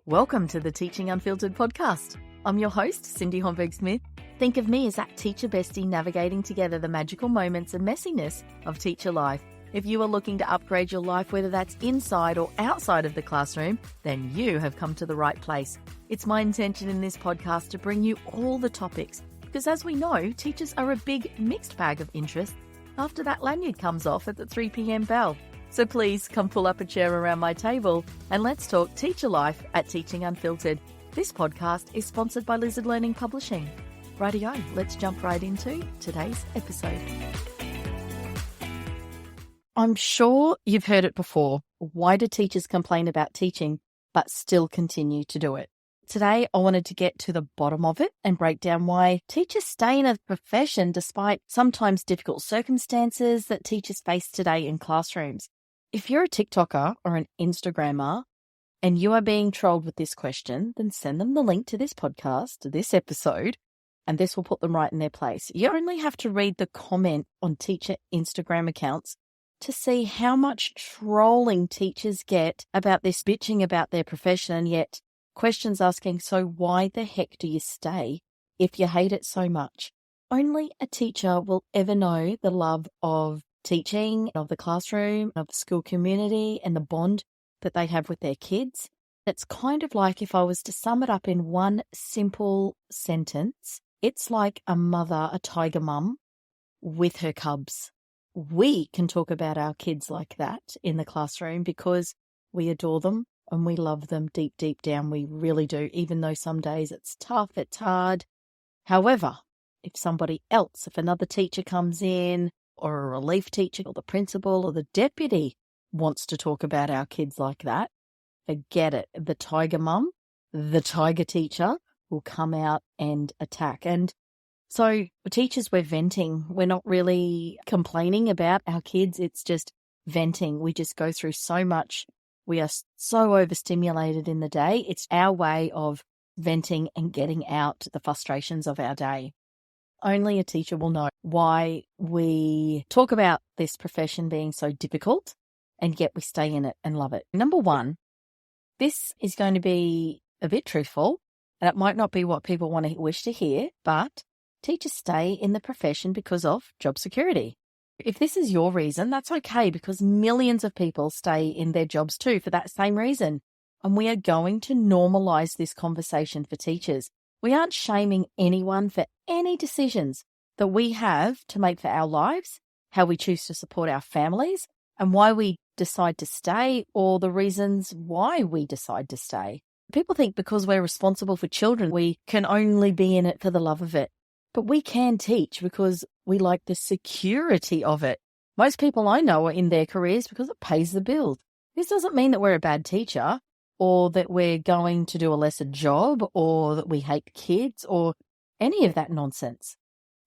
Welcome to the Teaching Unfiltered podcast. I'm your host, Cindy Homberg-Smith. Think of me as that teacher bestie navigating together the magical moments and messiness of teacher life. If you are looking to upgrade your life, whether that's inside or outside of the classroom, then you have come to the right place. It's my intention in this podcast to bring you all the topics, because as we know, teachers are a big mixed bag of interests after that lanyard comes off at the 3 p.m. bell. So please come pull up a chair around my table and let's talk teacher life at Teaching Unfiltered. This podcast is sponsored by Lizard Learning Publishing. Rightio, let's jump right into today's episode. I'm sure you've heard it before. Why do teachers complain about teaching but still continue to do it? Today, I wanted to get to the bottom of it and break down why teachers stay in a profession despite sometimes difficult circumstances that teachers face today in classrooms. If you're a TikToker or an Instagrammer and you are being trolled with this question, then send them the link to this podcast, this episode, and this will put them right in their place. You only have to read the comment on teacher Instagram accounts to see how much trolling teachers get about this bitching about their profession, and yet questions asking, so why the heck do you stay if you hate it so much? Only a teacher will ever know the love of teaching, of the classroom, of the school community, and the bond that they have with their kids. It's kind of like, if I was to sum it up in one simple sentence, it's like a mother, a tiger mum with her cubs. We can talk about our kids like that in the classroom because we adore them and we love them deep, deep down. We really do, even though some days it's tough, it's hard. However, if somebody else, if another teacher comes in, or a relief teacher, or the principal, or the deputy wants to talk about our kids like that, forget it. The tiger mum, the tiger teacher will come out and attack. And so teachers, we're venting. We're not really complaining about our kids. It's just venting. We just go through so much. We are so overstimulated in the day. It's our way of venting and getting out the frustrations of our day. Only a teacher will know why we talk about this profession being so difficult and yet we stay in it and love it. Number one, this is going to be a bit truthful and it might not be what people wish to hear, but teachers stay in the profession because of job security. If this is your reason, that's okay, because millions of people stay in their jobs too for that same reason. And we are going to normalize this conversation for teachers. We aren't shaming anyone for any decisions that we have to make for our lives, how we choose to support our families, and why we decide to stay, or the reasons why we decide to stay. People think because we're responsible for children, we can only be in it for the love of it. But we can teach because we like the security of it. Most people I know are in their careers because it pays the bills. This doesn't mean that we're a bad teacher, or that we're going to do a lesser job, or that we hate kids, or any of that nonsense.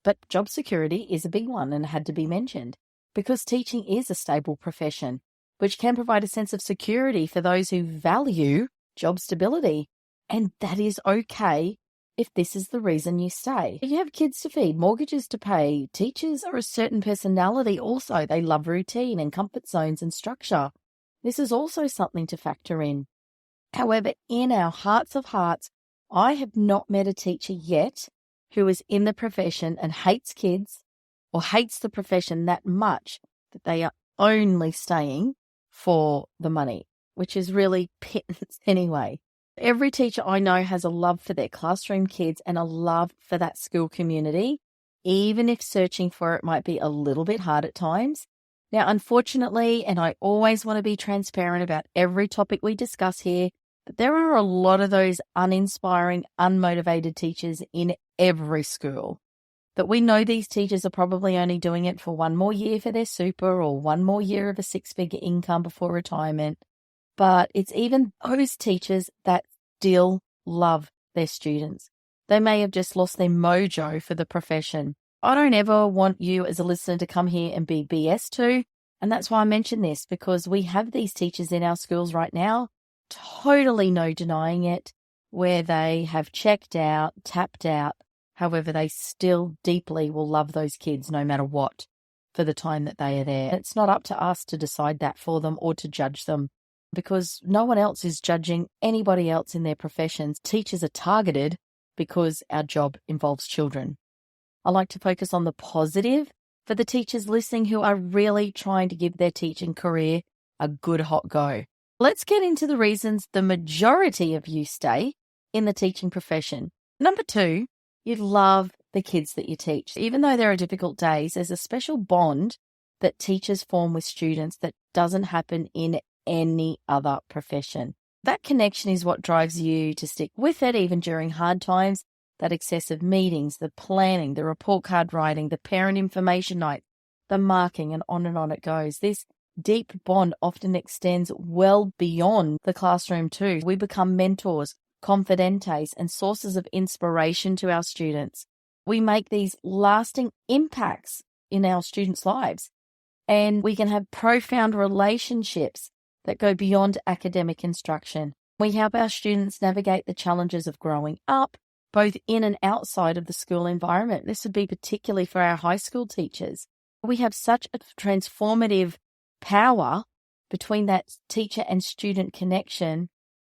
But job security is a big one and had to be mentioned, because teaching is a stable profession, which can provide a sense of security for those who value job stability. And that is okay if this is the reason you stay. You have kids to feed, mortgages to pay. Teachers are a certain personality also. They love routine and comfort zones and structure. This is also something to factor in. However, in our hearts of hearts, I have not met a teacher yet who is in the profession and hates kids or hates the profession that much that they are only staying for the money, which is really pittance anyway. Every teacher I know has a love for their classroom kids and a love for that school community, even if searching for it might be a little bit hard at times. Now, unfortunately, and I always want to be transparent about every topic we discuss here, but there are a lot of those uninspiring, unmotivated teachers in every school. That we know these teachers are probably only doing it for one more year for their super or one more year of a six-figure income before retirement. But it's even those teachers that still love their students. They may have just lost their mojo for the profession. I don't ever want you as a listener to come here and be BS to, and that's why I mention this, because we have these teachers in our schools right now, totally no denying it, where they have checked out, tapped out, however they still deeply will love those kids no matter what for the time that they are there. It's not up to us to decide that for them or to judge them. because no one else is judging anybody else in their professions. Teachers are targeted because our job involves children. I like to focus on the positive for the teachers listening who are really trying to give their teaching career a good hot go. Let's get into the reasons the majority of you stay in the teaching profession. Number 2, you love the kids that you teach. Even though there are difficult days, there's a special bond that teachers form with students that doesn't happen in any other profession. That connection is what drives you to stick with it even during hard times. That excessive meetings, the planning, the report card writing, the parent information night, the marking, and on it goes. This deep bond often extends well beyond the classroom too. We become mentors, confidentes, and sources of inspiration to our students. We make these lasting impacts in our students' lives, and we can have profound relationships that go beyond academic instruction. We help our students navigate the challenges of growing up, both in and outside of the school environment. This would be particularly for our high school teachers. We have such a transformative power between that teacher and student connection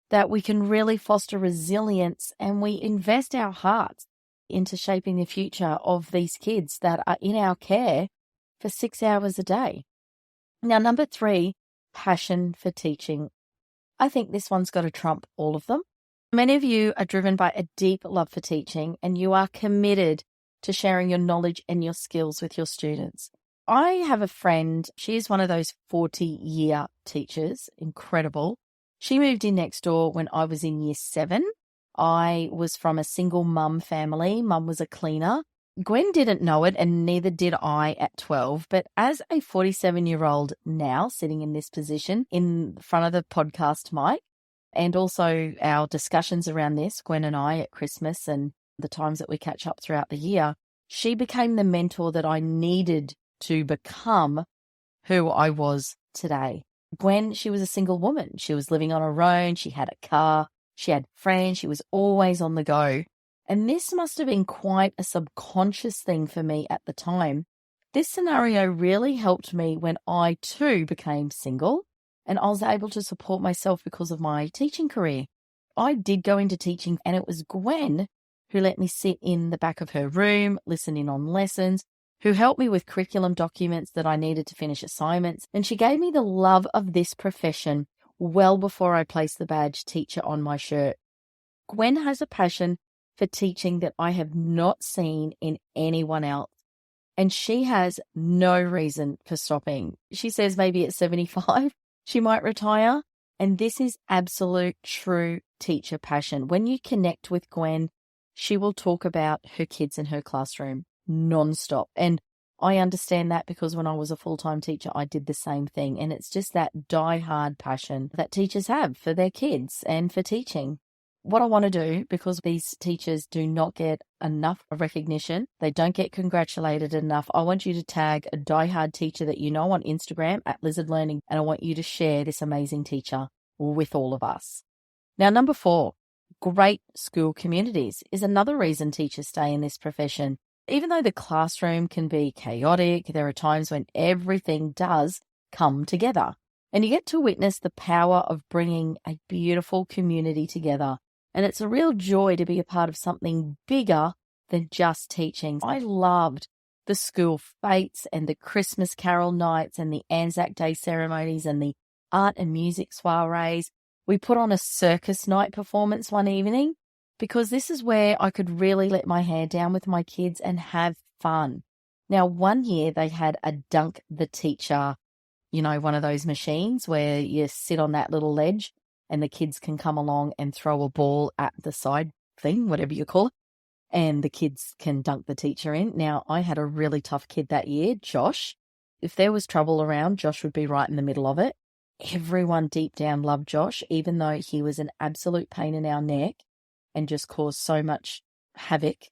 that we can really foster resilience, and we invest our hearts into shaping the future of these kids that are in our care for 6 hours a day. Now, number 3, passion for teaching. I think this one's got to trump all of them. Many of you are driven by a deep love for teaching, and you are committed to sharing your knowledge and your skills with your students. I have a friend, she is one of those 40-year teachers, incredible. She moved in next door when I was in year 7. I was from a single mum family. Mum was a cleaner. Gwen didn't know it, and neither did I at 12. But as a 47-year-old now, sitting in this position in front of the podcast mic, and also our discussions around this, Gwen and I at Christmas and the times that we catch up throughout the year, she became the mentor that I needed to become who I was today. Gwen, she was a single woman. She was living on her own. She had a car. She had friends. She was always on the go. And this must have been quite a subconscious thing for me at the time. This scenario really helped me when I too became single, and I was able to support myself because of my teaching career. I did go into teaching, and it was Gwen who let me sit in the back of her room, listen in on lessons, who helped me with curriculum documents that I needed to finish assignments. And she gave me the love of this profession well before I placed the badge teacher on my shirt. Gwen has a passion for teaching that I have not seen in anyone else, and she has no reason for stopping. She says maybe at 75, she might retire, and this is absolute true teacher passion. When you connect with Gwen, she will talk about her kids in her classroom nonstop. And I understand that because when I was a full-time teacher, I did the same thing. And it's just that die-hard passion that teachers have for their kids and for teaching. What I want to do, because these teachers do not get enough recognition, they don't get congratulated enough, I want you to tag a die-hard teacher that you know on Instagram at Lizard Learning, and I want you to share this amazing teacher with all of us. Now, number 4, great school communities is another reason teachers stay in this profession. Even though the classroom can be chaotic, there are times when everything does come together, and you get to witness the power of bringing a beautiful community together. And it's a real joy to be a part of something bigger than just teaching. I loved the school fetes and the Christmas carol nights and the Anzac Day ceremonies and the art and music soirees. We put on a circus night performance one evening because this is where I could really let my hair down with my kids and have fun. Now, one year they had a dunk the teacher, one of those machines where you sit on that little ledge and the kids can come along and throw a ball at the side thing, whatever you call it, and the kids can dunk the teacher in. Now, I had a really tough kid that year, Josh. If there was trouble around, Josh would be right in the middle of it. Everyone deep down loved Josh, even though he was an absolute pain in our neck and just caused so much havoc.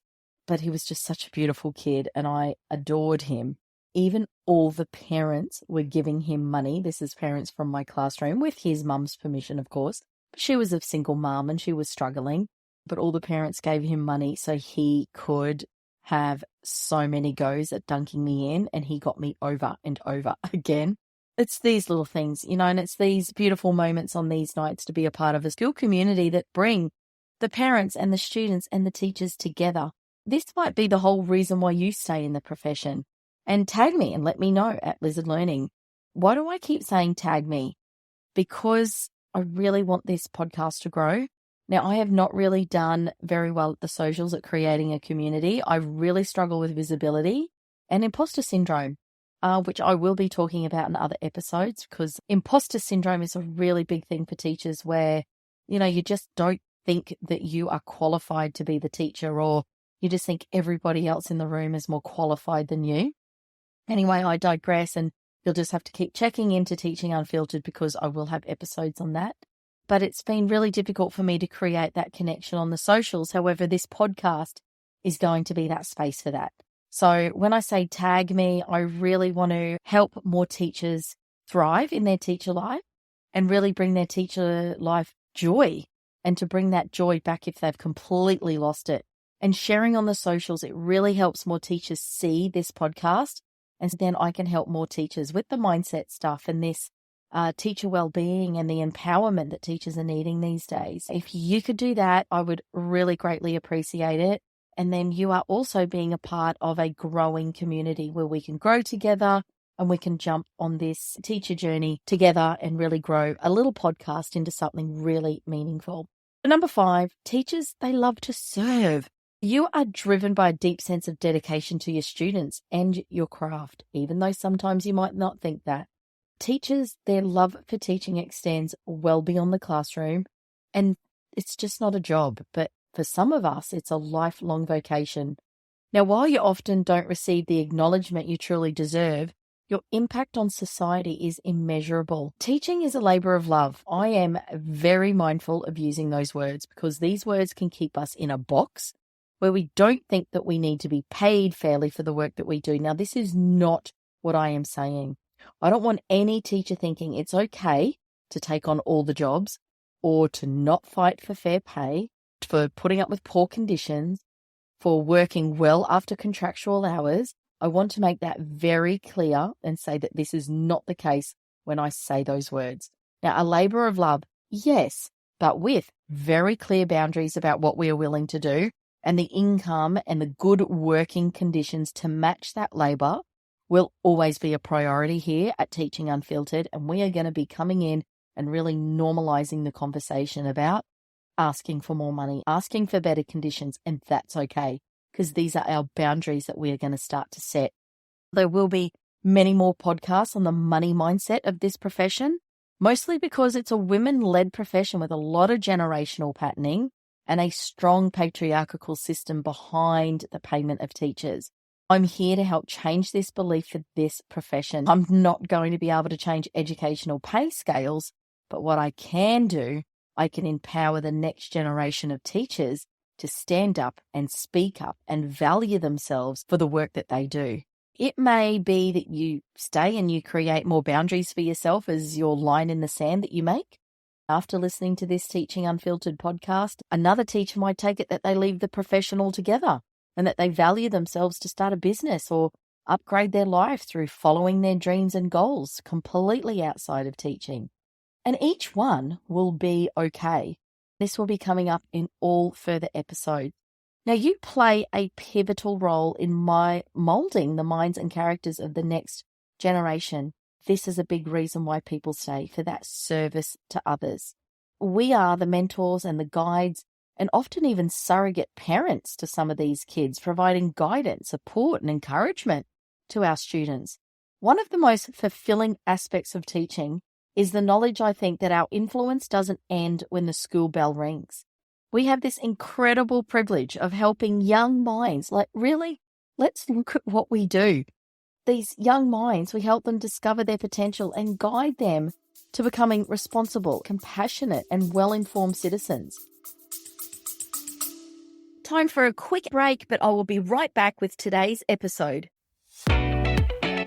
But he was just such a beautiful kid, and I adored him. Even all the parents were giving him money. This is parents from my classroom, with his mum's permission, of course. She was a single mum and she was struggling, but all the parents gave him money so he could have so many goes at dunking me in, and he got me over and over again. It's these little things, and it's these beautiful moments on these nights to be a part of a school community that bring the parents and the students and the teachers together. This might be the whole reason why you stay in the profession. And tag me and let me know at Lizard Learning. Why do I keep saying tag me? Because I really want this podcast to grow. Now, I have not really done very well at the socials at creating a community. I really struggle with visibility and imposter syndrome, which I will be talking about in other episodes, because imposter syndrome is a really big thing for teachers where, you just don't think that you are qualified to be the teacher, or you just think everybody else in the room is more qualified than you. Anyway, I digress, and you'll just have to keep checking into Teaching Unfiltered because I will have episodes on that. But it's been really difficult for me to create that connection on the socials. However, this podcast is going to be that space for that. So when I say tag me, I really want to help more teachers thrive in their teacher life and really bring their teacher life joy, and to bring that joy back if they've completely lost it. And sharing on the socials, it really helps more teachers see this podcast. And then I can help more teachers with the mindset stuff and this teacher well-being and the empowerment that teachers are needing these days. If you could do that, I would really greatly appreciate it. And then you are also being a part of a growing community where we can grow together and we can jump on this teacher journey together and really grow a little podcast into something really meaningful. Number 5, teachers, they love to serve. You are driven by a deep sense of dedication to your students and your craft, even though sometimes you might not think that. Teachers, their love for teaching extends well beyond the classroom, and it's just not a job, but for some of us, it's a lifelong vocation. Now, while you often don't receive the acknowledgement you truly deserve, your impact on society is immeasurable. Teaching is a labor of love. I am very mindful of using those words because these words can keep us in a box where we don't think that we need to be paid fairly for the work that we do. Now, this is not what I am saying. I don't want any teacher thinking it's okay to take on all the jobs or to not fight for fair pay, for putting up with poor conditions, for working well after contractual hours. I want to make that very clear and say that this is not the case when I say those words. Now, a labor of love, yes, but with very clear boundaries about what we are willing to do, and the income and the good working conditions to match that labor will always be a priority here at Teaching Unfiltered. And we are going to be coming in and really normalizing the conversation about asking for more money, asking for better conditions, and that's okay, because these are our boundaries that we are going to start to set. There will be many more podcasts on the money mindset of this profession, mostly because it's a women-led profession with a lot of generational patterning and a strong patriarchal system behind the payment of teachers. I'm here to help change this belief for this profession. I'm not going to be able to change educational pay scales, but what I can do, I can empower the next generation of teachers to stand up and speak up and value themselves for the work that they do. It may be that you stay and you create more boundaries for yourself as your line in the sand that you make. After listening to this Teaching Unfiltered podcast, another teacher might take it that they leave the profession altogether and that they value themselves to start a business or upgrade their life through following their dreams and goals completely outside of teaching. And each one will be okay. This will be coming up in all further episodes. Now, you play a pivotal role in my molding the minds and characters of the next generation. This is a big reason why people stay, for that service to others. We are the mentors and the guides and often even surrogate parents to some of these kids, providing guidance, support, and encouragement to our students. One of the most fulfilling aspects of teaching is the knowledge, I think, that our influence doesn't end when the school bell rings. We have this incredible privilege of helping young minds. Really, let's look at what we do. These young minds, we help them discover their potential and guide them to becoming responsible, compassionate, and well-informed citizens. Time for a quick break, but I will be right back with today's episode.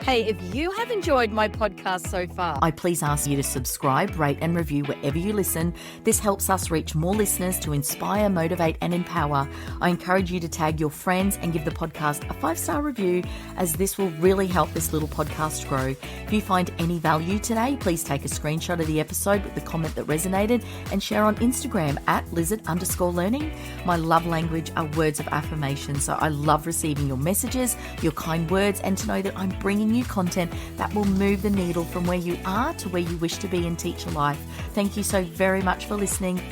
Hey, if you have enjoyed my podcast so far, I please ask you to subscribe, rate and review wherever you listen. This helps us reach more listeners to inspire, motivate and empower. I encourage you to tag your friends and give the podcast a 5-star review, as this will really help this little podcast grow. If you find any value today, please take a screenshot of the episode with the comment that resonated and share on Instagram at lizard_learning. My love language are words of affirmation, so I love receiving your messages, your kind words, and to know that I'm bringing you content that will move the needle from where you are to where you wish to be in teacher life. Thank you so very much for listening.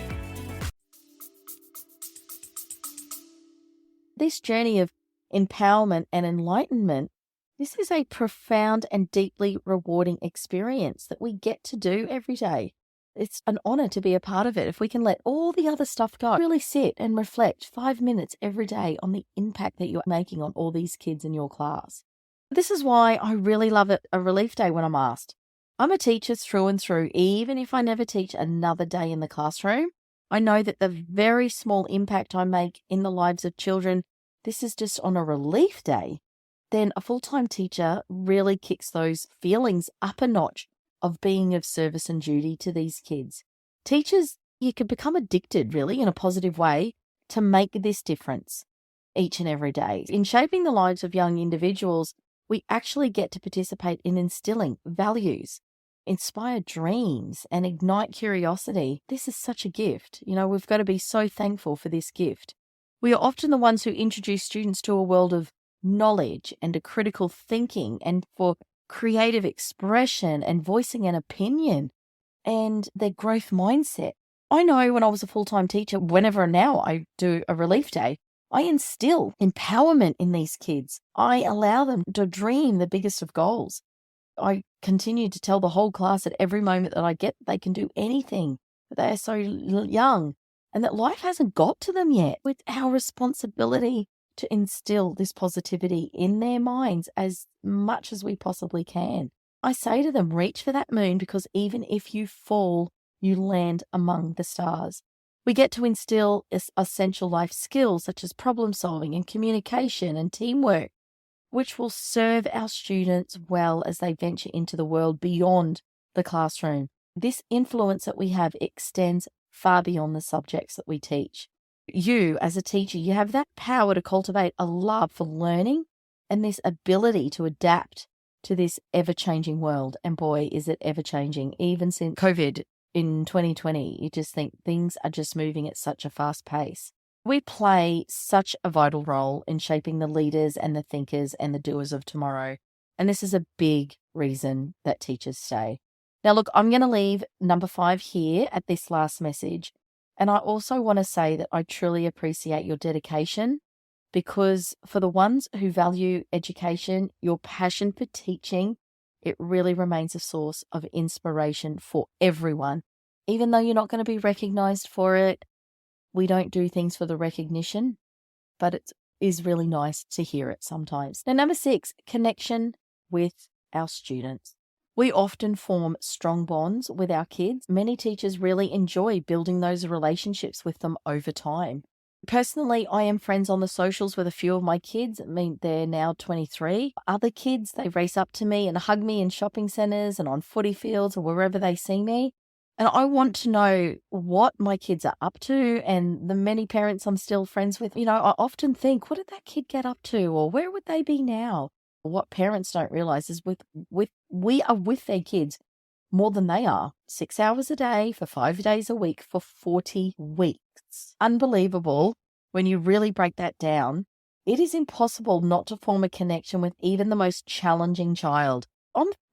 This journey of empowerment and enlightenment, this is a profound and deeply rewarding experience that we get to do every day. It's an honor to be a part of it. If we can let all the other stuff go, really sit and reflect 5 minutes every day on the impact that you're making on all these kids in your class. This is why I really love it, a relief day when I'm asked. I'm a teacher through and through. Even if I never teach another day in the classroom, I know that the very small impact I make in the lives of children, this is just on a relief day, then a full-time teacher really kicks those feelings up a notch of being of service and duty to these kids. Teachers, you can become addicted really in a positive way to make this difference each and every day. In shaping the lives of young individuals, we actually get to participate in instilling values, inspire dreams, and ignite curiosity. This is such a gift. You know, we've got to be so thankful for this gift. We are often the ones who introduce students to a world of knowledge and a critical thinking, and for creative expression and voicing an opinion and their growth mindset. I know when I was a full-time teacher, whenever now I do a relief day, I instill empowerment in these kids. I allow them to dream the biggest of goals. I continue to tell the whole class at every moment that I get they can do anything, that they are so young and that life hasn't got to them yet. It's our responsibility to instill this positivity in their minds as much as we possibly can. I say to them, reach for that moon, because even if you fall, you land among the stars. We get to instill essential life skills such as problem solving and communication and teamwork, which will serve our students well as they venture into the world beyond the classroom. This influence that we have extends far beyond the subjects that we teach. You, as a teacher, you have that power to cultivate a love for learning and this ability to adapt to this ever-changing world. And boy, is it ever-changing. Even since COVID in 2020, you just think things are just moving at such a fast pace. We play such a vital role in shaping the leaders and the thinkers and the doers of tomorrow. And this is a big reason that teachers stay. Now, look, I'm going to leave number 5 here at this last message. And I also want to say that I truly appreciate your dedication, because for the ones who value education, your passion for teaching, it really remains a source of inspiration for everyone. Even though you're not going to be recognized for it, we don't do things for the recognition, but it is really nice to hear it sometimes. Now, number 6, connection with our students. We often form strong bonds with our kids. Many teachers really enjoy building those relationships with them over time. Personally, I am friends on the socials with a few of my kids. I mean, they're now 23. Other kids, they race up to me and hug me in shopping centres and on footy fields or wherever they see me. And I want to know what my kids are up to, and the many parents I'm still friends with. You know, I often think, what did that kid get up to, or where would they be now? What parents don't realize is we are with their kids more than they are. 6 hours a day for 5 days a week for 40 weeks. Unbelievable when you really break that down. It is impossible not to form a connection with even the most challenging child.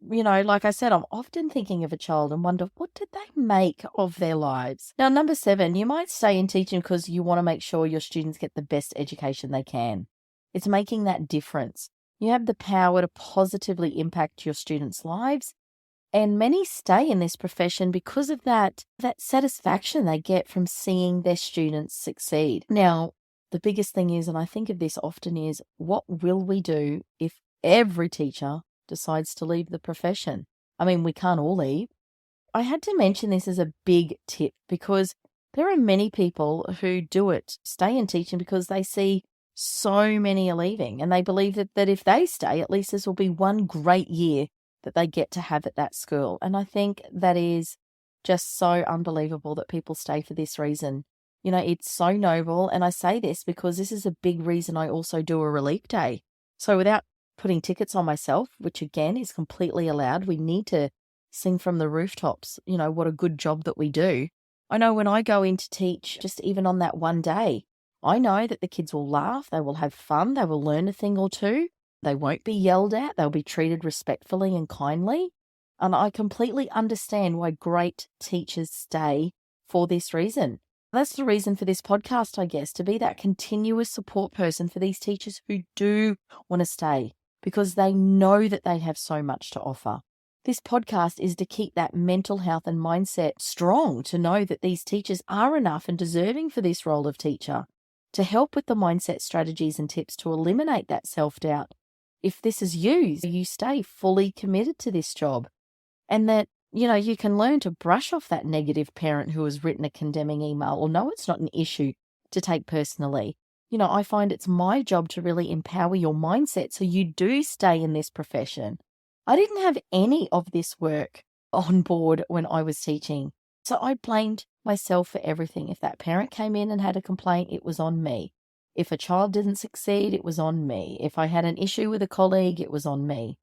Like I said, I'm often thinking of a child and wonder, what did they make of their lives? Now, number 7, you might stay in teaching because you want to make sure your students get the best education they can. It's making that difference. You have the power to positively impact your students' lives, and many stay in this profession because of that satisfaction they get from seeing their students succeed. Now, the biggest thing is, and I think of this often, is what will we do if every teacher decides to leave the profession? I mean, we can't all leave. I had to mention this as a big tip because there are many people who do it, stay in teaching because they see so many are leaving, and they believe that if they stay, at least this will be one great year that they get to have at that school. And I think that is just so unbelievable that people stay for this reason. You know, it's so noble. And I say this because this is a big reason I also do a relief day. So without putting tickets on myself, which again is completely allowed, we need to sing from the rooftops, you know, what a good job that we do. I know when I go in to teach, just even on that one day, I know that the kids will laugh, they will have fun, they will learn a thing or two, they won't be yelled at, they'll be treated respectfully and kindly. And I completely understand why great teachers stay for this reason. That's the reason for this podcast, I guess, to be that continuous support person for these teachers who do want to stay because they know that they have so much to offer. This podcast is to keep that mental health and mindset strong, to know that these teachers are enough and deserving for this role of teacher, to help with the mindset strategies and tips to eliminate that self-doubt. If this is you, you stay fully committed to this job, and that, you know, you can learn to brush off that negative parent who has written a condemning email or no, it's not an issue to take personally. You know, I find it's my job to really empower your mindset so you do stay in this profession. I didn't have any of this work on board when I was teaching, so I blamed myself for everything. If that parent came in and had a complaint, it was on me. If a child didn't succeed, it was on me. If I had an issue with a colleague, it was on me.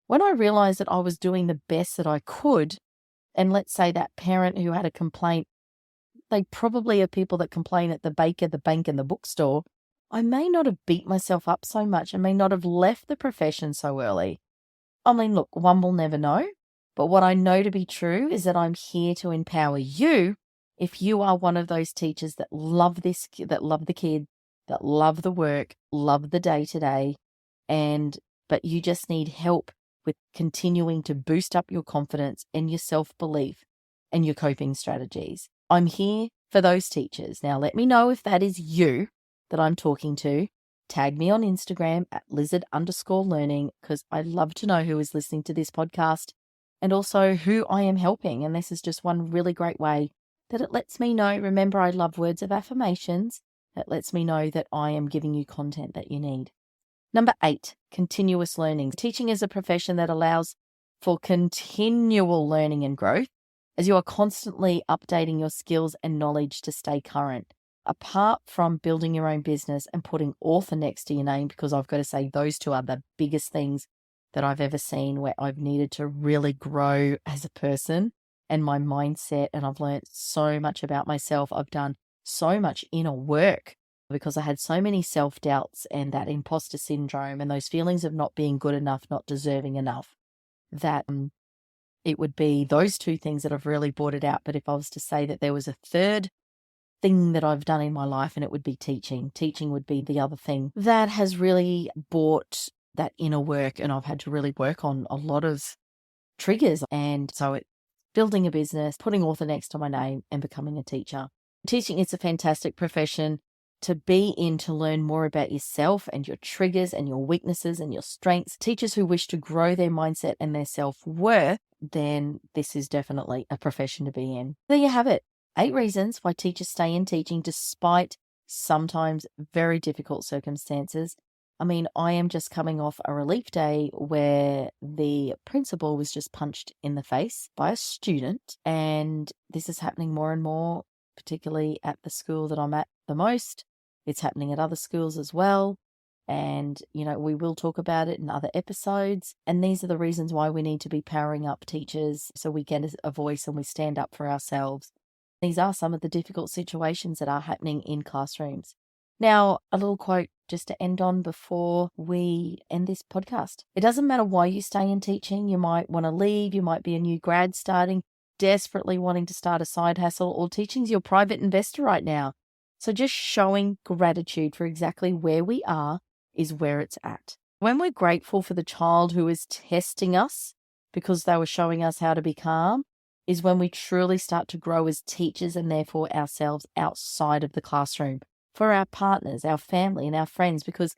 When I realized that I was doing the best that I could, and let's say that parent who had a complaint, they probably are people that complain at the baker, the bank, and the bookstore, I may not have beat myself up so much and may not have left the profession so early. I mean, look, one will never know, but what I know to be true is that I'm here to empower you if you are one of those teachers that love this, that love the kid, that love the work, love the day-to-day, but you just need help with continuing to boost up your confidence and your self-belief and your coping strategies. I'm here for those teachers. Now, let me know if that is you that I'm talking to. Tag me on Instagram at lizard_learning because I love to know who is listening to this podcast and also who I am helping. And this is just one really great way that it lets me know. Remember, I love words of affirmations. It lets me know that I am giving you content that you need. Number 8, continuous learning. Teaching is a profession that allows for continual learning and growth as you are constantly updating your skills and knowledge to stay current. Apart from building your own business and putting author next to your name, because I've got to say those two are the biggest things that I've ever seen where I've needed to really grow as a person and my mindset. And I've learned so much about myself. I've done so much inner work because I had so many self-doubts and that imposter syndrome and those feelings of not being good enough, not deserving enough, that it would be those two things that have really brought it out. But if I was to say that there was a third thing that I've done in my life, and it would be teaching. Teaching would be the other thing that has really brought that inner work, and I've had to really work on a lot of triggers. And so it's building a business, putting author next to my name, and becoming a teacher. Teaching is a fantastic profession to be in, to learn more about yourself and your triggers and your weaknesses and your strengths. Teachers who wish to grow their mindset and their self-worth, then this is definitely a profession to be in. There you have it. 8 reasons why teachers stay in teaching despite sometimes very difficult circumstances. I mean, I am just coming off a relief day where the principal was just punched in the face by a student, and this is happening more and more, particularly at the school that I'm at the most. It's happening at other schools as well. And, you know, we will talk about it in other episodes. And these are the reasons why we need to be powering up teachers so we get a voice and we stand up for ourselves. These are some of the difficult situations that are happening in classrooms. Now, a little quote just to end on before we end this podcast. It doesn't matter why you stay in teaching. You might want to leave. You might be a new grad starting, desperately wanting to start a side hustle, or teaching's your private investor right now. So just showing gratitude for exactly where we are is where it's at. When we're grateful for the child who is testing us because they were showing us how to be calm, is when we truly start to grow as teachers and therefore ourselves outside of the classroom, for our partners, our family, and our friends, because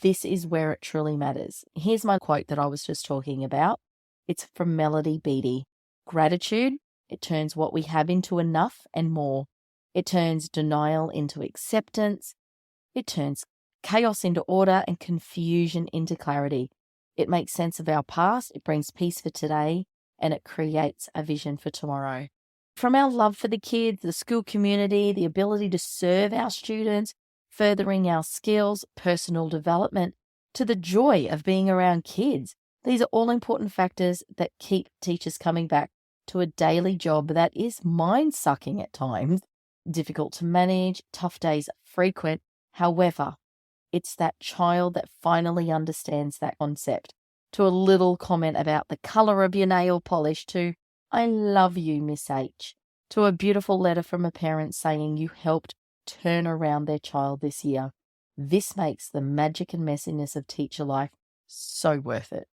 this is where it truly matters. Here's my quote that I was just talking about. It's from Melody Beattie. Gratitude, it turns what we have into enough and more. It turns denial into acceptance. It turns chaos into order and confusion into clarity. It makes sense of our past, it brings peace for today, and it creates a vision for tomorrow. From our love for the kids, the school community, the ability to serve our students, furthering our skills, personal development, to the joy of being around kids. These are all important factors that keep teachers coming back to a daily job that is mind-sucking at times, difficult to manage, tough days frequent. However, it's that child that finally understands that concept. To a little comment about the colour of your nail polish, to "I love you, Miss H," to a beautiful letter from a parent saying you helped turn around their child this year. This makes the magic and messiness of teacher life so worth it.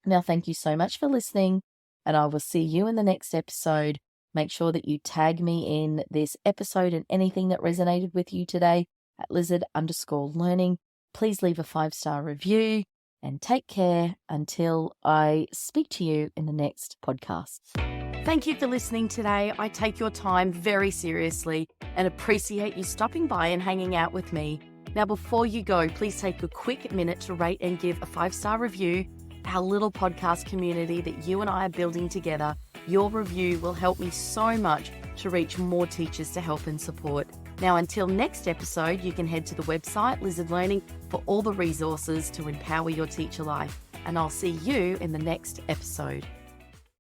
Now, thank you so much for listening, and I will see you in the next episode. Make sure that you tag me in this episode and anything that resonated with you today at lizard_learning. Please leave a 5-star review and take care until I speak to you in the next podcast. Thank you for listening today. I take your time very seriously and appreciate you stopping by and hanging out with me. Now, before you go, please take a quick minute to rate and give a 5-star review. Our little podcast community that you and I are building together. Your review will help me so much to reach more teachers to help and support. Now, until next episode, you can head to the website, Lizard Learning, for all the resources to empower your teacher life. And I'll see you in the next episode.